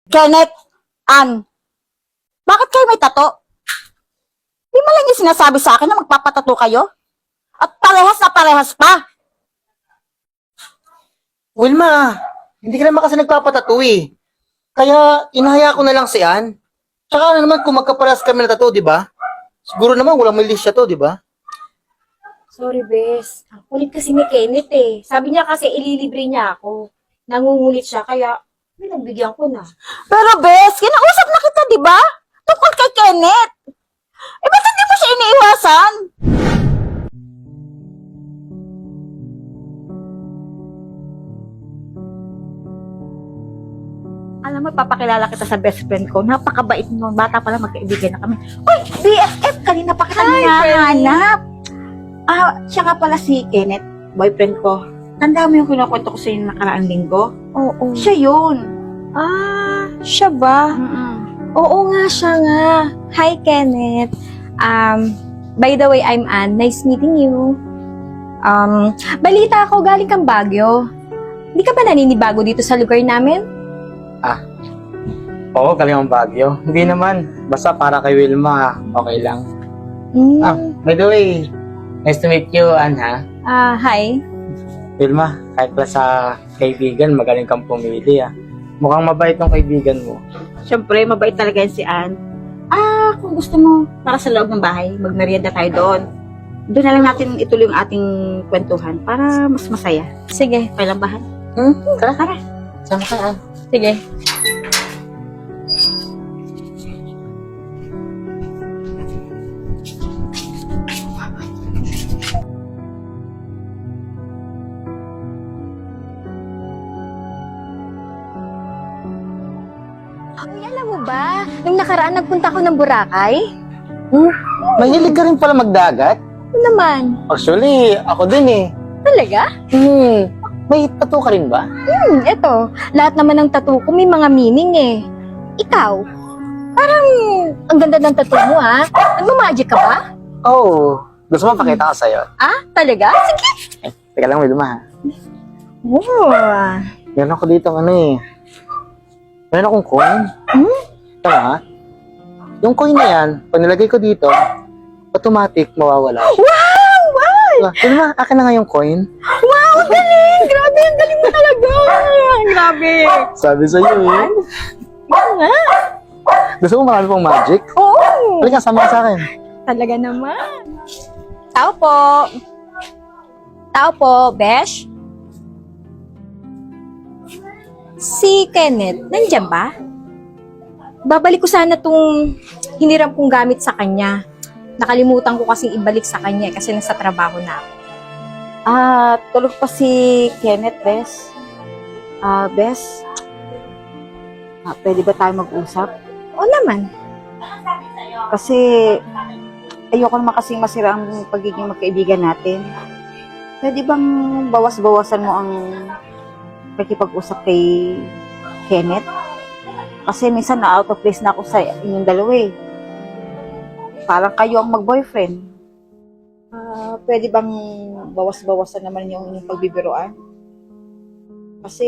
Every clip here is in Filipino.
Kenneth, Ann, bakit kayo may tato? Di mo lang yung sinasabi sa akin na magpapatato kayo? At parehas na parehas pa. Wilma, hindi ka naman kasi nagpapatato eh. Kaya inahaya ko na lang si Ann. Tsaka ano naman kung magkaparas kami na tato, di ba? Siguro naman walang may siya to, di ba? Sorry, Bes. Ang kulit kasi ni Kenneth eh. Sabi niya kasi ililibre niya ako. Nangungulit siya, kaya pinagbigyan ko na. Pero Bes, kinausap na kita, di ba? Tungkol kay Kenneth. Eh, ba't hindi mo siya iniiwasan? Alam mo, papakilala kita sa best friend ko. Napakabait mo. Bata pala, magkaibigan na kami. Uy, BFF! Kanina pa kita hinahanap. Siya nga pala si Kenneth, boyfriend ko. Tanda mo yung kinukwento ko sa inyo nakaraang linggo? Oo. Siya yun. Siya ba? Mm-mm. Oo nga, siya nga. Hi, Kenneth. By the way, I'm Ann. Nice meeting you. Balita ako, galing kang Baguio. Hindi ka ba naninibago dito sa lugar namin? Oo, galing ang Baguio. Hindi naman. Basta para kay Wilma, okay lang. By the way, nice to meet you, Ann, ha? Hi. Wilma, kahit pala sa kaibigan, magaling kang pumili, ah. Mukhang mabait yung kaibigan mo. Siyempre, mabait talaga yan si Ann. Kung gusto mo, para sa loob ng bahay, magmerienda tayo doon. Doon na lang natin ituloy yung ating kwentuhan para mas masaya. Sige. Okay lang ba? Tara. Sama ka, Ann. Sige. Uy, alam mo ba, nung nakaraan nagpunta ko ng Boracay? Mahilig ka rin pala magdagat? Ano naman? Actually, ako din eh. Talaga? May tattoo ka rin ba? Eto. Lahat naman ng tattoo ko may mga meaning eh. Ikaw, parang ang ganda ng tattoo mo ha. Nagmamagic ka ba? Oo. Gusto mo pakita ko sa'yo? Talaga? Sige. Teka lang, Wilma, ha? Wow. Meron ako dito meron akong coin. Ito ha? Yung coin na yan, pag nilagay ko dito, automatic mawawala. Wow! Wow! Wilma, akin na nga yung coin. Wow! Ang galing! Grabe, ang galing mo talaga! Grabe! Sabi sa'yo eh. Oo nga! Gusto mo marami pong magic? Oo! Halika, sama ka sa akin. Talaga naman. Tao po! Tao po, Besh? Si Kenneth, nandiyan ba? Babalik ko sana tong hiniram kong gamit sa kanya. Nakalimutan ko kasing ibalik sa kanya kasi nasa trabaho na ako. Tulog pa si Kenneth, Bes. Bes, pwede ba tayo mag-usap? Oo naman. Kasi ayoko naman kasing masira ang pagiging magkaibigan natin. Pwede bang bawas-bawasan mo ang pakipag-usap kay Kenneth? Kasi minsan na out of place na ako sa inyong dalawa eh. Parang kayo ang mag-boyfriend. Pwede bang bawas-bawasan naman yung inyong pagbibiroan? Kasi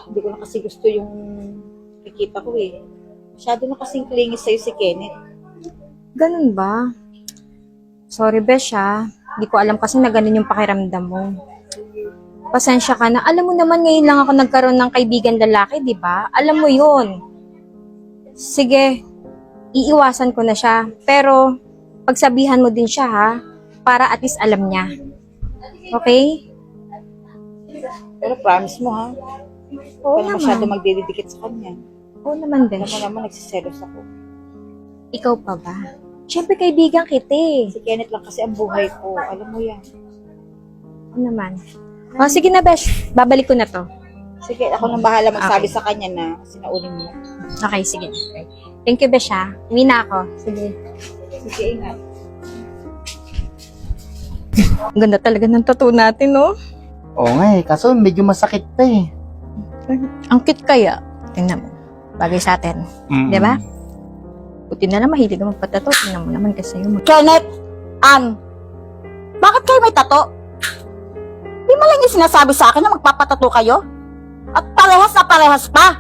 hindi ko na kasi gusto yung nakikita ko eh. Masyado na kasing clingy sa'yo si Kenneth. Ganun ba? Sorry, Besh, ha. Hindi ko alam kasi na ganun yung pakiramdam mo. Pasensya ka na. Alam mo naman, ngayon lang ako nagkaroon ng kaibigan lalaki, di ba? Alam mo yun. Sige, iiwasan ko na siya. Pero, pagsabihan mo din siya, ha? Para at least alam niya. Okay? Pero promise mo ha, Oo huwag ka na masyado naman. magdidikit sa kanya. Oo naman, Alam mo Besh. naman, nagsiselos ako. Ikaw pa ba? Siyempre, kaibigan kita eh. Si Kenneth lang kasi ang buhay ko. Alam mo yan. Oo naman. O, sige na, Besh. Babalik ko na to. Sige, ako nang bahala magsabi Okay. sa kanya na sinaunin mo. Okay, sige. Thank you, Besh, ha. Uwi na ako. Sige. Sige, ingat. Ang ganda talaga ng tattoo natin, no? Oo nga eh, kaso medyo masakit pa eh. Ang cute kaya. Tingnan mo. Bagay sa atin. Di ba? Buti na lang mahilig ka magpatato. Tingnan mo naman kasi yung Kenneth, Ann, bakit kayo may tato? Di mo lang yung sinasabi sa akin na magpapatato kayo? At parehas na parehas pa.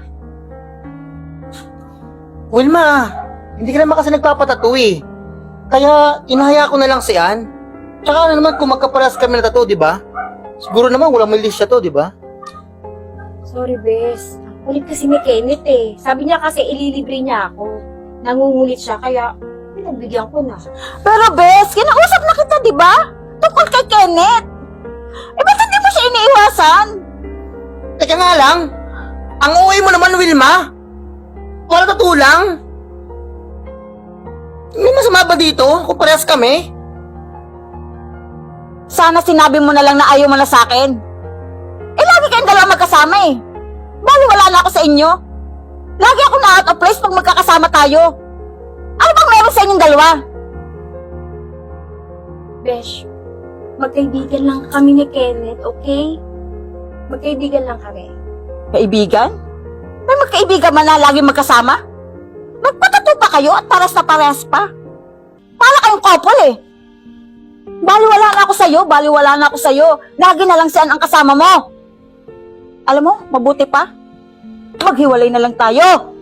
Wilma, hindi ka naman kasi nagpapatato eh. Kaya inahaya ko na lang si Ann. Tsaka ano naman kung magkaparas kami na tattoo, di ba? Siguro naman walang may list siya to, di ba? Sorry, Bes. Ulit kasi ni Kenneth eh. Sabi niya kasi ililibre niya ako. Nangungulit siya, kaya pinagbigyan ko na. Pero Bes, kinausap na kita, di ba? Tungkol kay Kenneth. Eh, ba't hindi mo siya iniiwasan? Teka nga lang, ang uwi mo naman, Wilma. Wala tattoo lang. May masama ba dito kung parehas kami? Sana sinabi mo na lang na ayaw mo na sa akin. Eh, lagi kayong dalawa magkasama eh. Bali, wala na ako sa inyo. Lagi ako na out of place pag magkakasama tayo. Ano bang meron sa inyong dalawa? Besh, magkaibigan lang kami ni Kenneth, okay? Magkaibigan lang kami. Kaibigan? May magkaibigan man na lagi magkasama? Magpatato pa kayo at paras na parehas pa. Para kayong couple eh. Baliwala na ako sa'yo, baliwala na ako sa'yo. Lagi na lang siyan ang kasama mo. Alam mo, mabuti pa. Maghiwalay na lang tayo.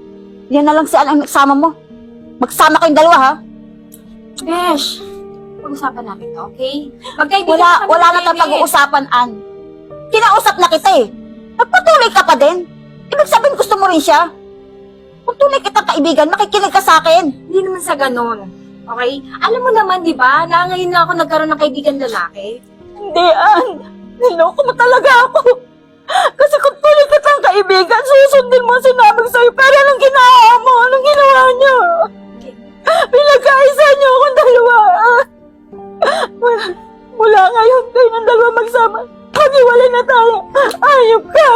Yan na lang siyan ang kasama mo. Magsama kayong dalawa ha. Besh, pag-usapan natin to, okay? Magkaibigan lang kami Wala ni na tayong Kenneth. pag-uusapan, Ann. Kinausap na kita eh. Nagpatuloy ka pa din. Ibig sabihin gusto mo rin siya. Kung tunay kitang kaibigan, makikinig ka sa akin. Hindi naman sa ganun. Okay? Alam mo naman, di ba, na ngayon lang ako nagkaroon ng kaibigan lalaki. Hindi, Ann. Niloko mo talaga ako. Kasi kung tuloy kitang kaibigan, susundin mo ang sinabi ko sa'yo. Pero anong ginawa mo? Anong ginawa niyo? Pinagkaisa niyo akong dalawa. Mula ngayon, kayo ng dalawa magsama. Maghiwalay na tayo. Ayop ka.